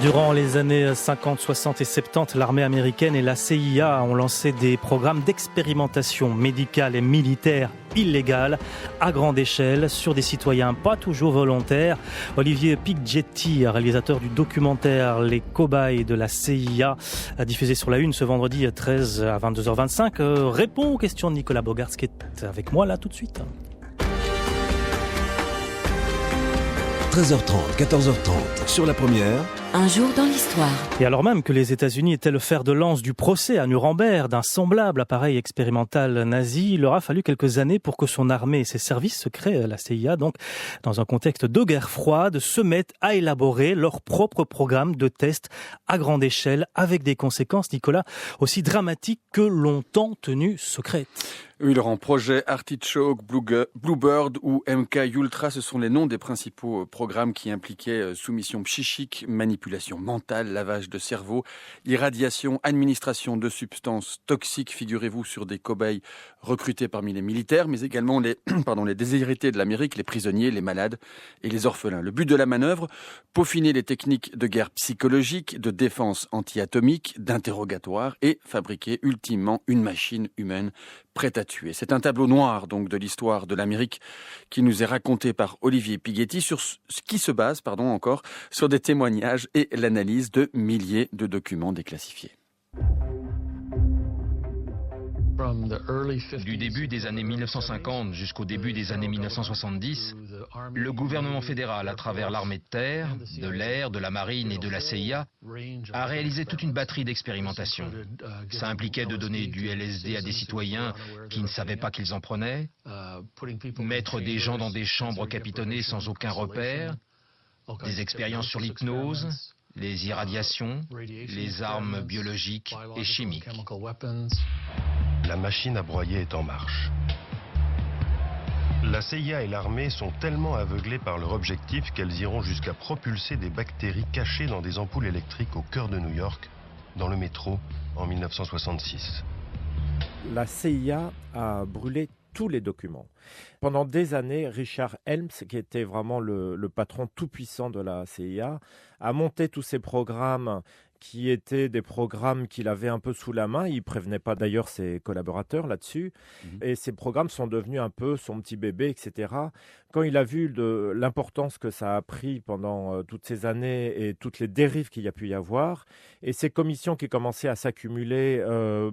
Durant les années 50, 60 et 70, l'armée américaine et la CIA ont lancé des programmes d'expérimentation médicale et militaire illégale à grande échelle sur des citoyens pas toujours volontaires. Olivier Picgetti, réalisateur du documentaire Les cobayes de la CIA, diffusé sur la Une ce vendredi 13 à 22h25, répond aux questions de Nicolas Bogarts qui est avec moi là tout de suite. 13h30, 14h30, sur la première. Un jour dans l'histoire. Et alors même que les États-Unis étaient le fer de lance du procès à Nuremberg d'un semblable appareil expérimental nazi, il leur a fallu quelques années pour que son armée et ses services secrets, la CIA, donc, dans un contexte de guerre froide, se mettent à élaborer leur propre programme de tests à grande échelle avec des conséquences, Nicolas, aussi dramatiques que longtemps tenues secrètes. Oui, Laurent, projet Artichoke, Bluebird ou MK Ultra, ce sont les noms des principaux programmes qui impliquaient soumission psychique, manipulation mentale, lavage de cerveau, irradiation, administration de substances toxiques, figurez-vous, sur des cobayes recrutés parmi les militaires, mais également les déshérités de l'Amérique, les prisonniers, les malades et les orphelins. Le but de la manœuvre, peaufiner les techniques de guerre psychologique, de défense anti-atomique, d'interrogatoire et fabriquer ultimement une machine humaine prête à tuer. C'est un tableau noir donc de l'histoire de l'Amérique qui nous est raconté par Olivier Picgetti qui se base encore sur des témoignages et l'analyse de milliers de documents déclassifiés. Du début des années 1950 jusqu'au début des années 1970, le gouvernement fédéral, à travers l'armée de terre, de l'air, de la marine et de la CIA, a réalisé toute une batterie d'expérimentations. Ça impliquait de donner du LSD à des citoyens qui ne savaient pas qu'ils en prenaient, mettre des gens dans des chambres capitonnées sans aucun repère, des expériences sur l'hypnose, les irradiations, les armes biologiques et chimiques. La machine à broyer est en marche. La CIA et l'armée sont tellement aveuglées par leur objectif qu'elles iront jusqu'à propulser des bactéries cachées dans des ampoules électriques au cœur de New York, dans le métro, en 1966. La CIA a brûlé tous les documents. Pendant des années, Richard Helms, qui était vraiment le patron tout-puissant de la CIA, a monté tous ces programmes qui étaient des programmes qu'il avait un peu sous la main. Il ne prévenait pas d'ailleurs ses collaborateurs là-dessus. Et ces programmes sont devenus un peu son petit bébé, etc. Quand il a vu l'importance que ça a pris pendant toutes ces années et toutes les dérives qu'il y a pu y avoir, et ces commissions qui commençaient à s'accumuler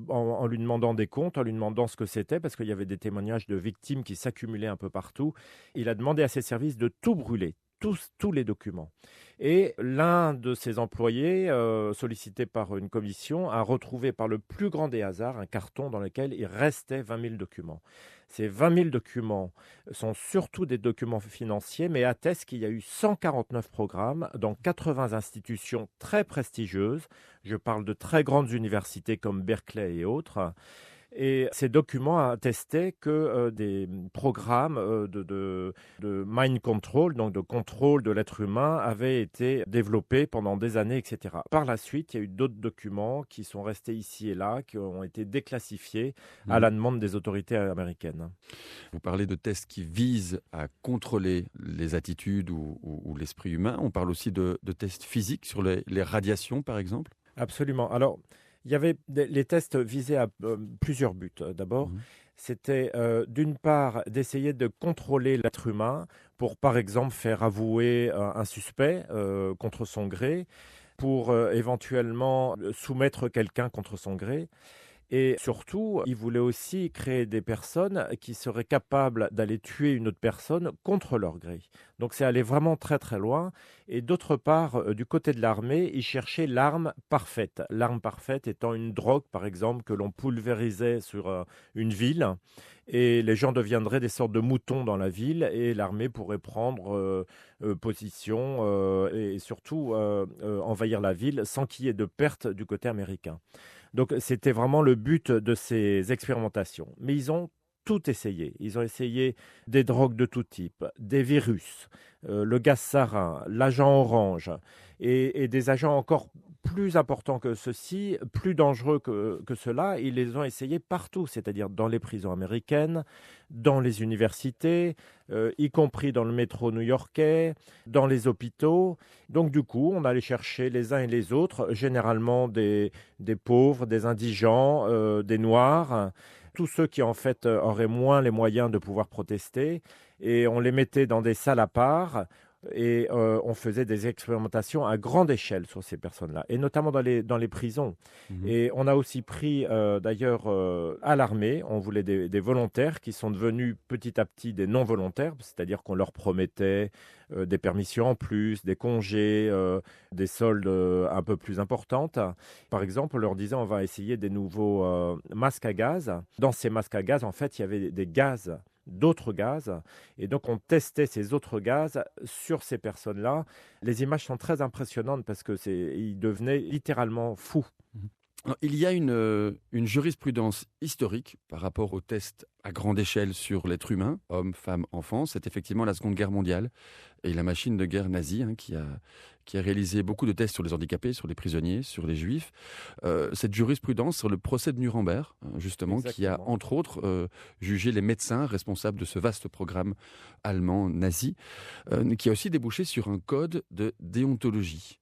en lui demandant des comptes, en lui demandant ce que c'était, parce qu'il y avait des témoignages de victimes qui s'accumulaient un peu partout, il a demandé à ses services de tout brûler. Tous les documents. Et l'un de ses employés, sollicité par une commission, a retrouvé par le plus grand des hasards un carton dans lequel il restait 20 000 documents. Ces 20 000 documents sont surtout des documents financiers, mais attestent qu'il y a eu 149 programmes dans 80 institutions très prestigieuses. Je parle de très grandes universités comme Berkeley et autres. Et ces documents attestaient que des programmes de mind control, donc de contrôle de l'être humain, avaient été développés pendant des années, etc. Par la suite, il y a eu d'autres documents qui sont restés ici et là, qui ont été déclassifiés à la demande des autorités américaines. Vous parlez de tests qui visent à contrôler les attitudes ou l'esprit humain. On parle aussi de tests physiques sur les radiations, par exemple. Absolument. Alors, il y avait les tests visaient à plusieurs buts. D'abord, c'était d'une part d'essayer de contrôler l'être humain pour, par exemple, faire avouer un suspect contre son gré, pour éventuellement soumettre quelqu'un contre son gré. Et surtout, il voulait aussi créer des personnes qui seraient capables d'aller tuer une autre personne contre leur gré. Donc c'est aller vraiment très très loin. Et d'autre part, du côté de l'armée, il cherchait l'arme parfaite. L'arme parfaite étant une drogue, par exemple, que l'on pulvérisait sur une ville. Et les gens deviendraient des sortes de moutons dans la ville. Et l'armée pourrait prendre position et surtout envahir la ville sans qu'il y ait de perte du côté américain. Donc c'était vraiment le but de ces expérimentations. Mais ils ont tout essayé. Ils ont essayé des drogues de tout type, des virus, le gaz sarin, l'agent orange et des agents encore plus important que ceci, plus dangereux que cela, ils les ont essayés partout, c'est-à-dire dans les prisons américaines, dans les universités, y compris dans le métro new-yorkais, dans les hôpitaux. Donc du coup, on allait chercher les uns et les autres, généralement des pauvres, des indigents, des noirs, tous ceux qui en fait auraient moins les moyens de pouvoir protester, et on les mettait dans des salles à part. Et on faisait des expérimentations à grande échelle sur ces personnes-là, et notamment dans les prisons. Et on a aussi pris, d'ailleurs, à l'armée, on voulait des volontaires qui sont devenus petit à petit des non-volontaires, c'est-à-dire qu'on leur promettait des permissions en plus, des congés, des soldes un peu plus importantes. Par exemple, on leur disait on va essayer des nouveaux masques à gaz. Dans ces masques à gaz, en fait, il y avait d'autres gaz, et donc on testait ces autres gaz sur ces personnes-là. Les images sont très impressionnantes parce que ils devenaient littéralement fous. Alors, il y a une jurisprudence historique par rapport aux tests à grande échelle sur l'être humain, hommes, femmes, enfants. C'est effectivement la Seconde Guerre mondiale et la machine de guerre nazie qui a réalisé beaucoup de tests sur les handicapés, sur les prisonniers, sur les juifs. Cette jurisprudence sur le procès de Nuremberg, justement, Exactement. qui a entre autres jugé les médecins responsables de ce vaste programme allemand nazi, qui a aussi débouché sur un code de déontologie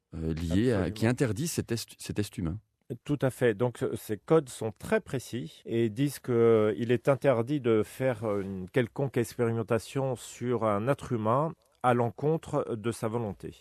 qui interdit ces tests humains. Tout à fait. Donc, ces codes sont très précis et disent qu'il est interdit de faire une quelconque expérimentation sur un être humain à l'encontre de sa volonté.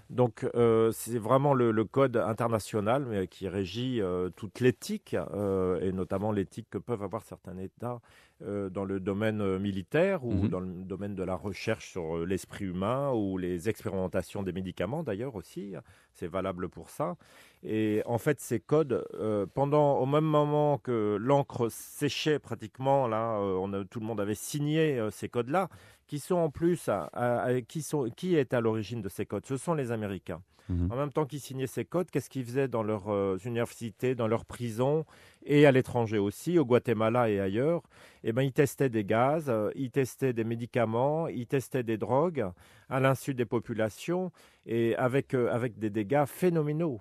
Donc, c'est vraiment le code international mais qui régit toute l'éthique, et notamment l'éthique que peuvent avoir certains États dans le domaine militaire ou dans le domaine de la recherche sur l'esprit humain ou les expérimentations des médicaments d'ailleurs aussi. C'est valable pour ça. Et en fait, ces codes, au même moment que l'encre séchait pratiquement, là, tout le monde avait signé ces codes-là, qui sont en plus, qui est à l'origine de ces codes? Ce sont les Américains. En même temps qu'ils signaient ces codes, qu'est-ce qu'ils faisaient dans leurs universités, dans leurs prisons et à l'étranger aussi, au Guatemala et ailleurs? Eh bien, ils testaient des gaz, ils testaient des médicaments, ils testaient des drogues à l'insu des populations et avec des dégâts phénoménaux.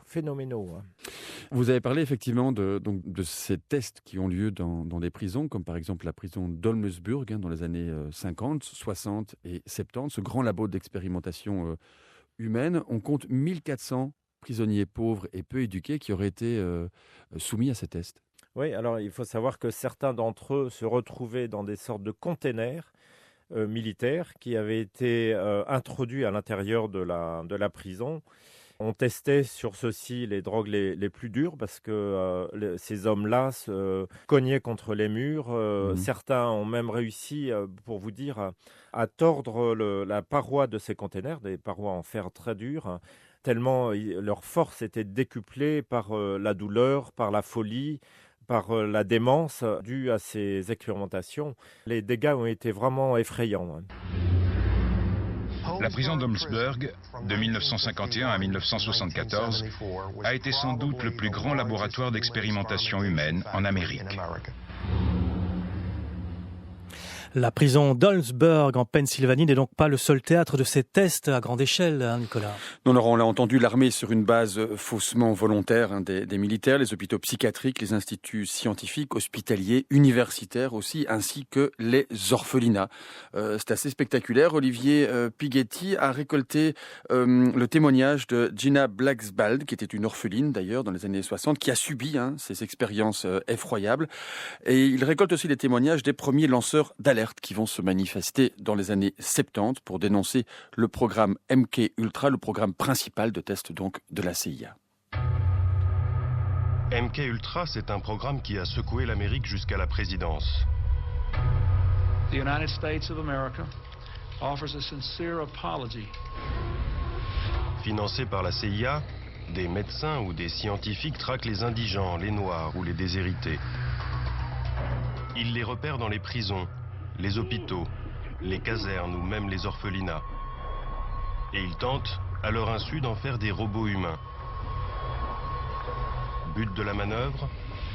Vous avez parlé effectivement de ces tests qui ont lieu dans des prisons, comme par exemple la prison d'Olmesburg dans les années 50, 60 et 70, ce grand labo d'expérimentation humaine. On compte 1400 prisonniers pauvres et peu éduqués qui auraient été soumis à ces tests. Oui, alors il faut savoir que certains d'entre eux se retrouvaient dans des sortes de containers militaires qui avaient été introduits à l'intérieur de la prison. On testait sur ceux-ci les drogues les plus dures parce que ces hommes-là se cognaient contre les murs. Certains ont même réussi, pour vous dire, à tordre la paroi de ces containers, des parois en fer très dures, tellement leur force était décuplée par la douleur, par la folie, par la démence due à ces expérimentations. Les dégâts ont été vraiment effrayants. La prison d'Holmesburg, de 1951 à 1974, a été sans doute le plus grand laboratoire d'expérimentation humaine en Amérique. La prison d'Holmesburg en Pennsylvanie n'est donc pas le seul théâtre de ces tests à grande échelle, Nicolas. Non, on l'a entendu, l'armée sur une base faussement volontaire des militaires, les hôpitaux psychiatriques, les instituts scientifiques, hospitaliers, universitaires aussi, ainsi que les orphelinats. C'est assez spectaculaire. Olivier Pighetti a récolté le témoignage de Gina Blacksbald, qui était une orpheline d'ailleurs dans les années 60, qui a subi ces expériences effroyables. Et il récolte aussi les témoignages des premiers lanceurs d'alerte qui vont se manifester dans les années 70 pour dénoncer le programme MK Ultra, le programme principal de test donc de la CIA. MK Ultra, c'est un programme qui a secoué l'Amérique jusqu'à la présidence. The United States of America offers a sincere apology. Financé par la CIA, des médecins ou des scientifiques traquent les indigents, les noirs ou les déshérités. Ils les repèrent dans les prisons, les hôpitaux, les casernes ou même les orphelinats. Et ils tentent, à leur insu, d'en faire des robots humains. But de la manœuvre,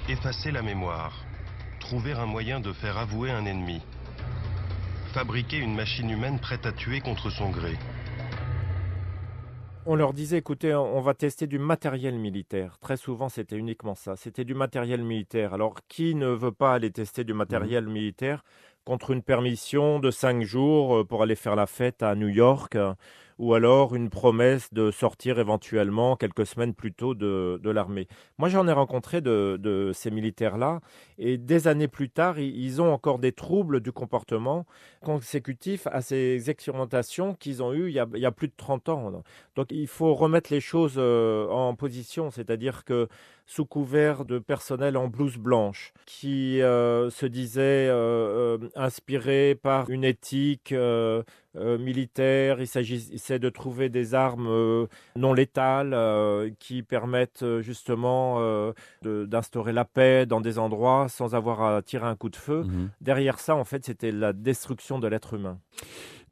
effacer la mémoire, trouver un moyen de faire avouer un ennemi, fabriquer une machine humaine prête à tuer contre son gré. On leur disait, écoutez, on va tester du matériel militaire. Très souvent, c'était uniquement ça. C'était du matériel militaire. Alors, qui ne veut pas aller tester du matériel militaire contre une permission de 5 jours pour aller faire la fête à New York ou alors une promesse de sortir éventuellement quelques semaines plus tôt de l'armée. Moi, j'en ai rencontré de ces militaires-là et des années plus tard, ils ont encore des troubles du comportement consécutifs à ces expérimentations qu'ils ont eues il y a plus de 30 ans. Donc, il faut remettre les choses en position, c'est-à-dire que sous couvert de personnel en blouse blanche, qui se disait inspiré par une éthique militaire. Il s'agissait de trouver des armes non létales qui permettent justement d'instaurer la paix dans des endroits sans avoir à tirer un coup de feu. Derrière ça, en fait, c'était la destruction de l'être humain.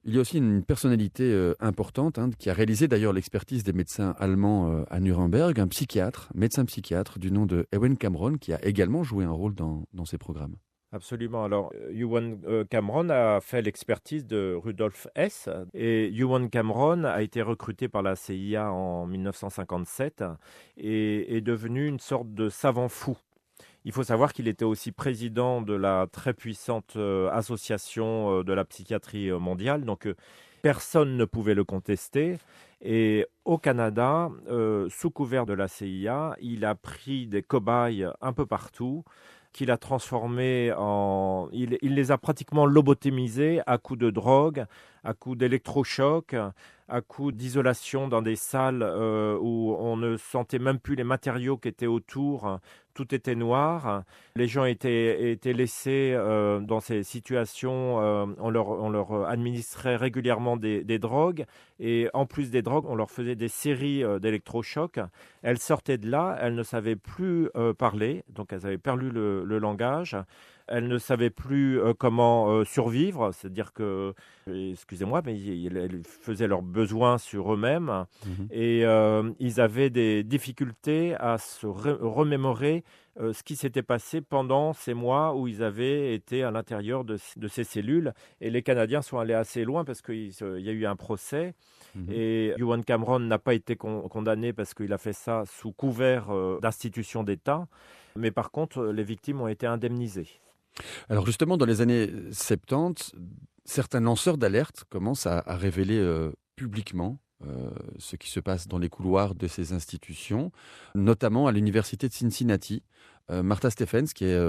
Il y a aussi une personnalité importante qui a réalisé d'ailleurs l'expertise des médecins allemands à Nuremberg, un psychiatre, médecin psychiatre du nom de Ewen Cameron, qui a également joué un rôle dans ces programmes. Absolument. Alors, Ewen Cameron a fait l'expertise de Rudolf Hess et Ewen Cameron a été recruté par la CIA en 1957 et est devenu une sorte de savant fou. Il faut savoir qu'il était aussi président de la très puissante association de la psychiatrie mondiale, donc personne ne pouvait le contester. Et au Canada, sous couvert de la CIA, il a pris des cobayes un peu partout, qu'il a transformés en... Il les a pratiquement lobotomisés à coups de drogue, à coups d'électrochocs, à coups d'isolation dans des salles où on ne sentait même plus les matériaux qui étaient autour. Tout était noir. Les gens étaient laissés dans ces situations. On leur administrait régulièrement des drogues. Et en plus des drogues, on leur faisait des séries d'électrochocs. Elles sortaient de là. Elles ne savaient plus parler. Donc, elles avaient perdu le langage. Elles ne savaient plus comment survivre, c'est-à-dire que, excusez-moi, mais elles faisaient leurs besoins sur eux-mêmes et ils avaient des difficultés à se remémorer ce qui s'était passé pendant ces mois où ils avaient été à l'intérieur de ces cellules. Et les Canadiens sont allés assez loin parce qu'il y a eu un procès. Et Ewen Cameron n'a pas été condamné parce qu'il a fait ça sous couvert d'institutions d'État. Mais par contre, les victimes ont été indemnisées. Alors justement, dans les années 70, certains lanceurs d'alerte commencent à révéler publiquement ce qui se passe dans les couloirs de ces institutions, notamment à l'université de Cincinnati. Martha Stephens, qui est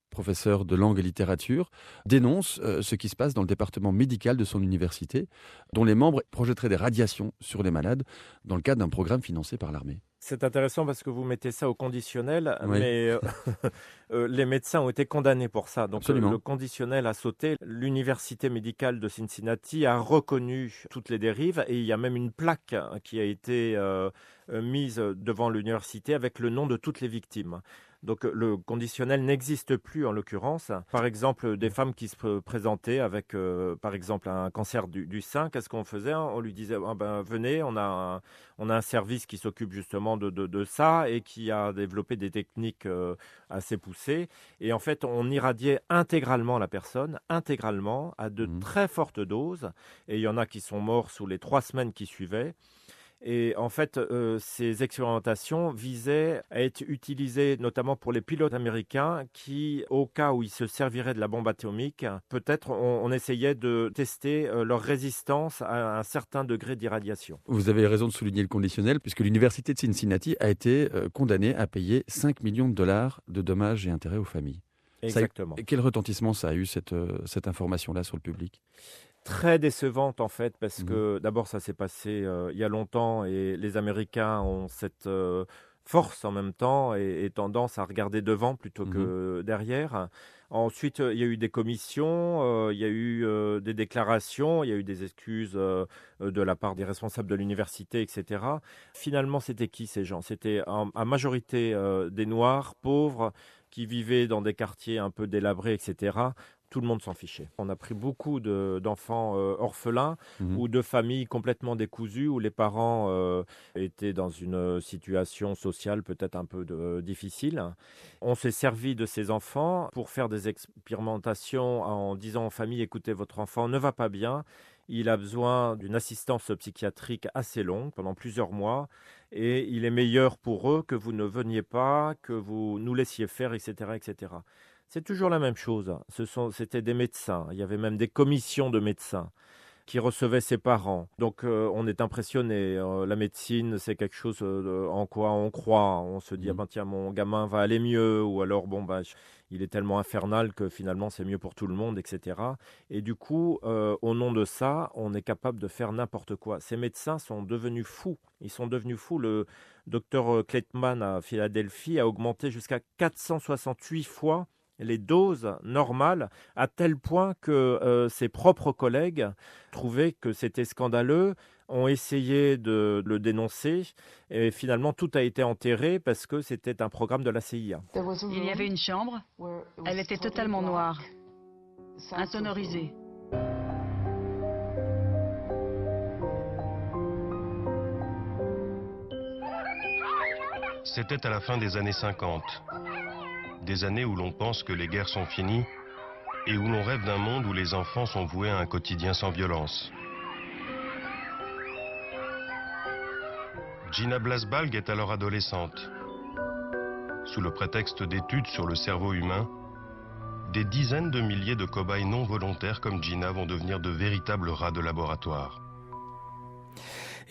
professeure de langue et littérature, dénonce ce qui se passe dans le département médical de son université, dont les membres projetteraient des radiations sur les malades dans le cadre d'un programme financé par l'armée. C'est intéressant parce que vous mettez ça au conditionnel, Oui. mais les médecins ont été condamnés pour ça. Donc le conditionnel a sauté. L'université médicale de Cincinnati a reconnu toutes les dérives et il y a même une plaque qui a été mise devant l'université avec le nom de toutes les victimes. Donc le conditionnel n'existe plus en l'occurrence. Par exemple, des femmes qui se présentaient avec, par exemple, un cancer du sein, qu'est-ce qu'on faisait? On lui disait, venez, on a un service qui s'occupe justement de ça et qui a développé des techniques assez poussées. Et en fait, on irradiait intégralement la personne, intégralement, à de très fortes doses. Et il y en a qui sont morts sous les 3 semaines qui suivaient. Et en fait, ces expérimentations visaient à être utilisées notamment pour les pilotes américains qui, au cas où ils se serviraient de la bombe atomique, peut-être on essayait de tester leur résistance à un certain degré d'irradiation. Vous avez raison de souligner le conditionnel, puisque l'université de Cincinnati a été condamnée à payer 5 millions de dollars de dommages et intérêts aux familles. Exactement. Quel retentissement ça a eu, cette information-là, sur le public ? Très décevante en fait, parce que d'abord ça s'est passé il y a longtemps et les Américains ont cette force en même temps et tendance à regarder devant plutôt que derrière. Ensuite, il y a eu des commissions, il y a eu des déclarations, il y a eu des excuses de la part des responsables de l'université, etc. Finalement, c'était qui ces gens? C'était en majorité des Noirs pauvres qui vivaient dans des quartiers un peu délabrés, etc. Tout le monde s'en fichait. On a pris beaucoup d'enfants orphelins ou de familles complètement décousues où les parents étaient dans une situation sociale peut-être un peu difficile. On s'est servi de ces enfants pour faire des expérimentations en disant aux familles, écoutez, votre enfant ne va pas bien. il a besoin d'une assistance psychiatrique assez longue, pendant plusieurs mois, et il est meilleur pour eux que vous ne veniez pas, que vous nous laissiez faire, etc., etc. C'est toujours la même chose. C'était des médecins. Il y avait même des commissions de médecins qui recevaient ses parents. Donc on est impressionné. La médecine, c'est quelque chose en quoi on croit. On se dit, ah ben, tiens, mon gamin va aller mieux, ou alors, bon, ben, il est tellement infernal que finalement, c'est mieux pour tout le monde, etc. Et du coup, au nom de ça, on est capable de faire n'importe quoi. Ces médecins sont devenus fous. Ils sont devenus fous. Le docteur Kleitman à Philadelphie a augmenté jusqu'à 468 fois les doses normales, à tel point que ses propres collègues trouvaient que c'était scandaleux, ont essayé de le dénoncer, et finalement tout a été enterré parce que c'était un programme de la CIA. Il y avait une chambre, elle était totalement noire, insonorisée. C'était à la fin des années 50. Des années où l'on pense que les guerres sont finies et où l'on rêve d'un monde où les enfants sont voués à un quotidien sans violence. Gina Blasbalg est alors adolescente. Sous le prétexte d'études sur le cerveau humain, des dizaines de milliers de cobayes non volontaires comme Gina vont devenir de véritables rats de laboratoire.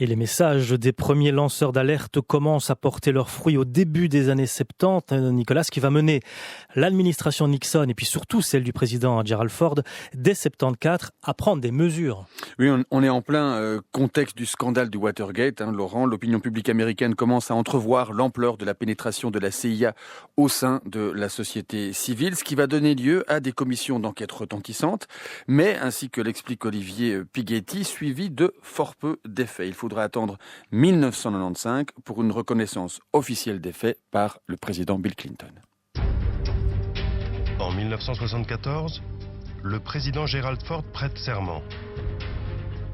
Et les messages des premiers lanceurs d'alerte commencent à porter leurs fruits au début des années 70. Nicolas, ce qui va mener l'administration Nixon et puis surtout celle du président Gerald Ford dès 74 à prendre des mesures. Oui, on est en plein contexte du scandale du Watergate, Laurent. L'opinion publique américaine commence à entrevoir l'ampleur de la pénétration de la CIA au sein de la société civile, ce qui va donner lieu à des commissions d'enquête retentissantes, mais, ainsi que l'explique Olivier Pighetti, suivi de fort peu d'effets. Il faudra attendre 1995 pour une reconnaissance officielle des faits par le président Bill Clinton. En 1974, le président Gerald Ford prête serment.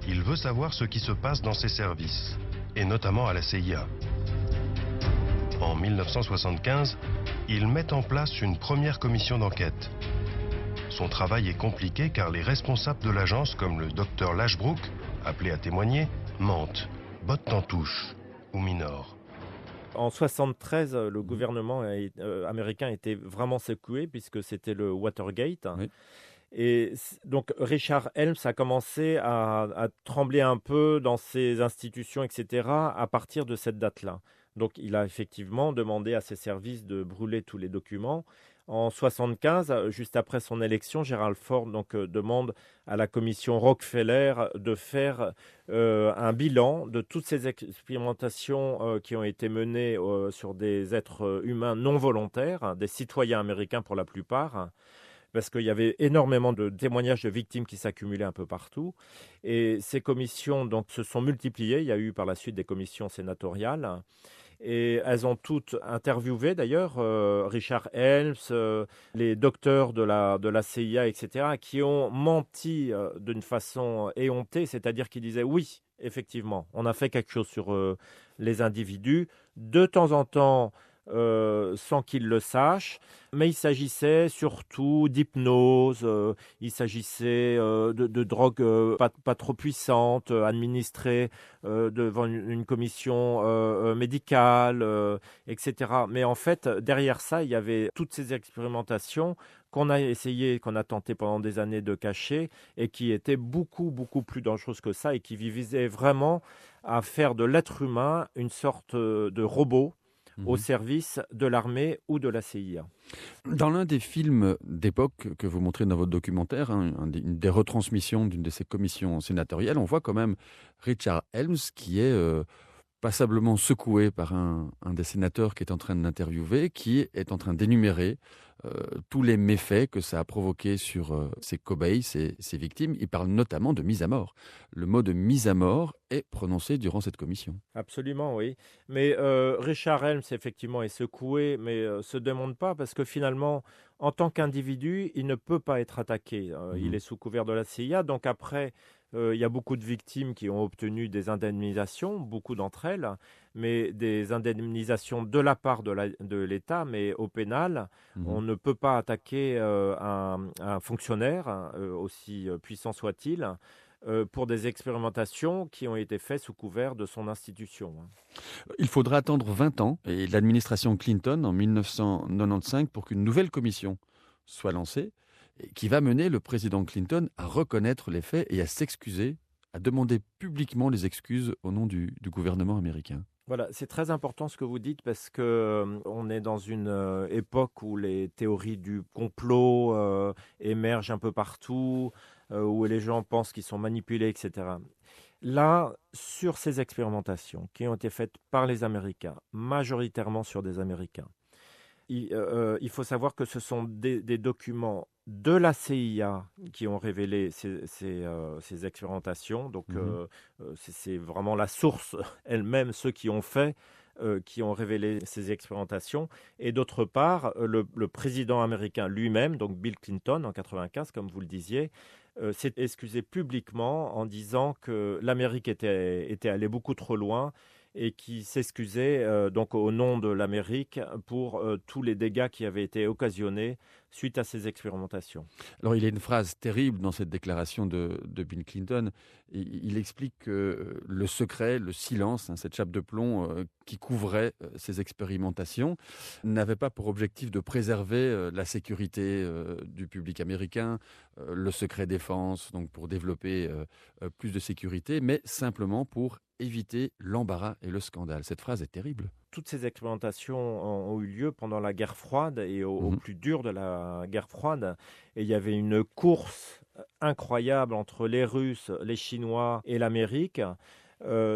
Il veut savoir ce qui se passe dans ses services, et notamment à la CIA. En 1975, il met en place une première commission d'enquête. Son travail est compliqué car les responsables de l'agence, comme le docteur Lashbrook, appelé à témoigner, mentent, bottent en touche ou minorent. En 1973, le gouvernement américain était vraiment secoué puisque c'était le Watergate. Oui. Et donc Richard Helms a commencé à trembler un peu dans ses institutions, etc. à partir de cette date-là. Donc il a effectivement demandé à ses services de brûler tous les documents. En 1975, juste après son élection, Gerald Ford demande à la commission Rockefeller de faire un bilan de toutes ces expérimentations qui ont été menées sur des êtres humains non volontaires, des citoyens américains pour la plupart, parce qu'il y avait énormément de témoignages de victimes qui s'accumulaient un peu partout. Et ces commissions se sont multipliées. Il y a eu par la suite des commissions sénatoriales. Et elles ont toutes interviewé d'ailleurs Richard Helms, les docteurs de la CIA, etc., qui ont menti d'une façon éhontée, c'est-à-dire qu'ils disaient oui, effectivement, on a fait quelque chose sur les individus, de temps en temps, sans qu'ils le sachent, mais il s'agissait surtout d'hypnose, il s'agissait de drogues pas trop puissantes, administrées devant une commission médicale, etc. Mais en fait, derrière ça, il y avait toutes ces expérimentations qu'on a tenté pendant des années de cacher et qui étaient beaucoup, beaucoup plus dangereuses que ça et qui visaient vraiment à faire de l'être humain une sorte de robot au service de l'armée ou de la CIA. Dans l'un des films d'époque que vous montrez dans votre documentaire, une des retransmissions d'une de ces commissions sénatoriales, on voit quand même Richard Helms qui est passablement secoué par un des sénateurs qui est en train de l'interviewer, qui est en train d'énumérer tous les méfaits que ça a provoqué sur ces cobayes, ces victimes. Il parle notamment de mise à mort. Le mot de mise à mort est prononcé durant cette commission. Absolument, oui. Mais Richard Helms, effectivement, est secoué, mais se demande pas, parce que finalement, en tant qu'individu, il ne peut pas être attaqué. Il est sous couvert de la CIA, donc après... il y a beaucoup de victimes qui ont obtenu des indemnisations, beaucoup d'entre elles, mais des indemnisations de la part de l'État, mais au pénal, on ne peut pas attaquer un fonctionnaire, aussi puissant soit-il, pour des expérimentations qui ont été faites sous couvert de son institution. Il faudra attendre 20 ans et l'administration Clinton en 1995 pour qu'une nouvelle commission soit lancée et qui va mener le président Clinton à reconnaître les faits et à s'excuser, à demander publiquement les excuses au nom du gouvernement américain. Voilà, c'est très important ce que vous dites parce que on est dans une époque où les théories du complot émergent un peu partout, où les gens pensent qu'ils sont manipulés, etc. Là, sur ces expérimentations qui ont été faites par les Américains, majoritairement sur des Américains, il faut savoir que ce sont des documents de la CIA qui ont révélé ces expérimentations. Donc, c'est vraiment la source elle-même, ceux qui ont fait, qui ont révélé ces expérimentations. Et d'autre part, le président américain lui-même, donc Bill Clinton, en 1995, comme vous le disiez, s'est excusé publiquement en disant que l'Amérique était allée beaucoup trop loin et qui s'excusait donc au nom de l'Amérique pour tous les dégâts qui avaient été occasionnés suite à ces expérimentations. Alors il y a une phrase terrible dans cette déclaration de Bill Clinton. Il explique que le secret, le silence, cette chape de plomb qui couvrait ces expérimentations, n'avait pas pour objectif de préserver la sécurité du public américain, le secret défense, donc pour développer plus de sécurité, mais simplement pour éviter l'embarras et le scandale. Cette phrase est terrible. Toutes ces expérimentations ont eu lieu pendant la guerre froide et au plus dur de la guerre froide. Et il y avait une course incroyable entre les Russes, les Chinois et l'Amérique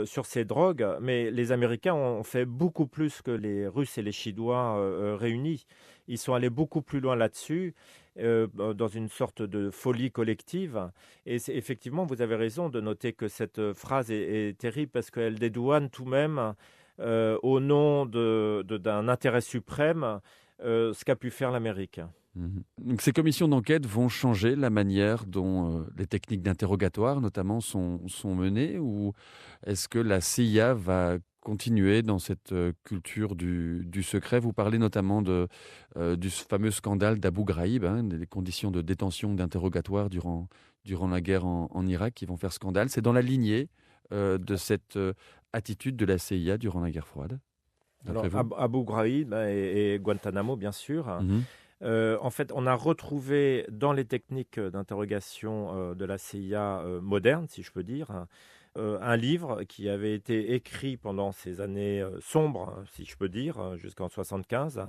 sur ces drogues. Mais les Américains ont fait beaucoup plus que les Russes et les Chinois réunis. Ils sont allés beaucoup plus loin là-dessus, dans une sorte de folie collective. Et effectivement, vous avez raison de noter que cette phrase est terrible parce qu'elle dédouane tout de même au nom d'un intérêt suprême, ce qu'a pu faire l'Amérique. Donc, ces commissions d'enquête vont changer la manière dont les techniques d'interrogatoire, notamment, sont menées, ou est-ce que la CIA va continuer dans cette culture du secret? Vous parlez notamment du fameux scandale d'Abu Ghraib, des conditions de détention, d'interrogatoire durant la guerre en Irak qui vont faire scandale. C'est dans la lignée de cette attitude de la CIA durant la guerre froide? Alors, Abu Ghraib et Guantanamo, bien sûr. En fait, on a retrouvé dans les techniques d'interrogation de la CIA moderne, si je peux dire, un livre qui avait été écrit pendant ces années sombres, si je peux dire, jusqu'en 1975,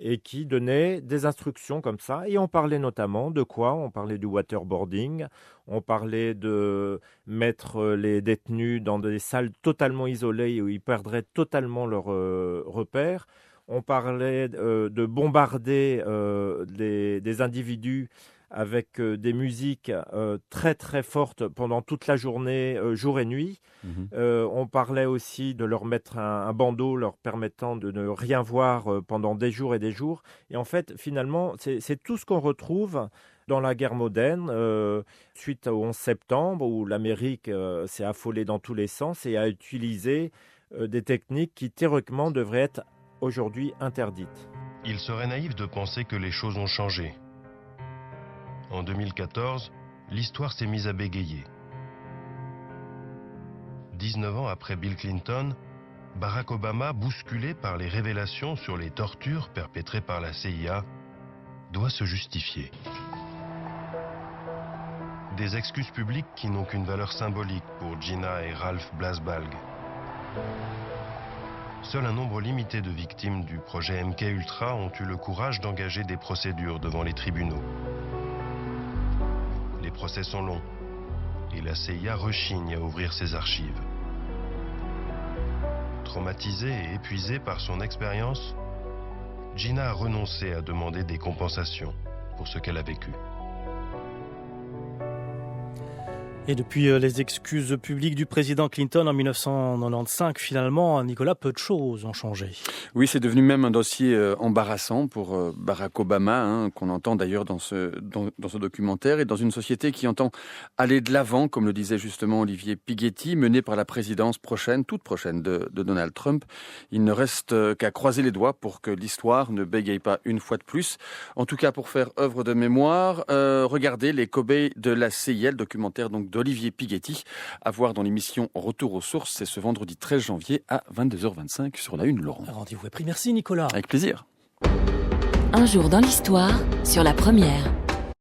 et qui donnait des instructions comme ça. Et on parlait notamment de quoi? On parlait du waterboarding, on parlait de mettre les détenus dans des salles totalement isolées où ils perdraient totalement leurs repères. On parlait de bombarder des individus avec des musiques très très fortes pendant toute la journée, jour et nuit. On parlait aussi de leur mettre un bandeau leur permettant de ne rien voir pendant des jours et des jours. Et en fait, finalement, c'est tout ce qu'on retrouve dans la guerre moderne, suite au 11 septembre, où l'Amérique s'est affolée dans tous les sens et a utilisé des techniques qui théoriquement devraient être aujourd'hui interdites. Il serait naïf de penser que les choses ont changé. En 2014, l'histoire s'est mise à bégayer. 19 ans après Bill Clinton, Barack Obama, bousculé par les révélations sur les tortures perpétrées par la CIA, doit se justifier. Des excuses publiques qui n'ont qu'une valeur symbolique pour Gina et Ralph Blasbalg. Seul un nombre limité de victimes du projet MK-Ultra ont eu le courage d'engager des procédures devant les tribunaux. Les procès sont longs et la CIA rechigne à ouvrir ses archives. Traumatisée et épuisée par son expérience, Gina a renoncé à demander des compensations pour ce qu'elle a vécu. Et depuis les excuses publiques du président Clinton en 1995, finalement, Nicolas, peu de choses ont changé. Oui, c'est devenu même un dossier embarrassant pour Barack Obama, qu'on entend d'ailleurs dans ce documentaire, et dans une société qui entend aller de l'avant, comme le disait justement Olivier Pighetti, menée par la présidence toute prochaine de Donald Trump. Il ne reste qu'à croiser les doigts pour que l'histoire ne bégaye pas une fois de plus. En tout cas, pour faire œuvre de mémoire, regardez Les cobayes de la CIA, le documentaire donc de d'Olivier Pighetti, à voir dans l'émission Retour aux sources. C'est ce vendredi 13 janvier à 22h25 sur la Une, Laurent. Rendez-vous est pris. Merci Nicolas. Avec plaisir. Un jour dans l'histoire sur la Première.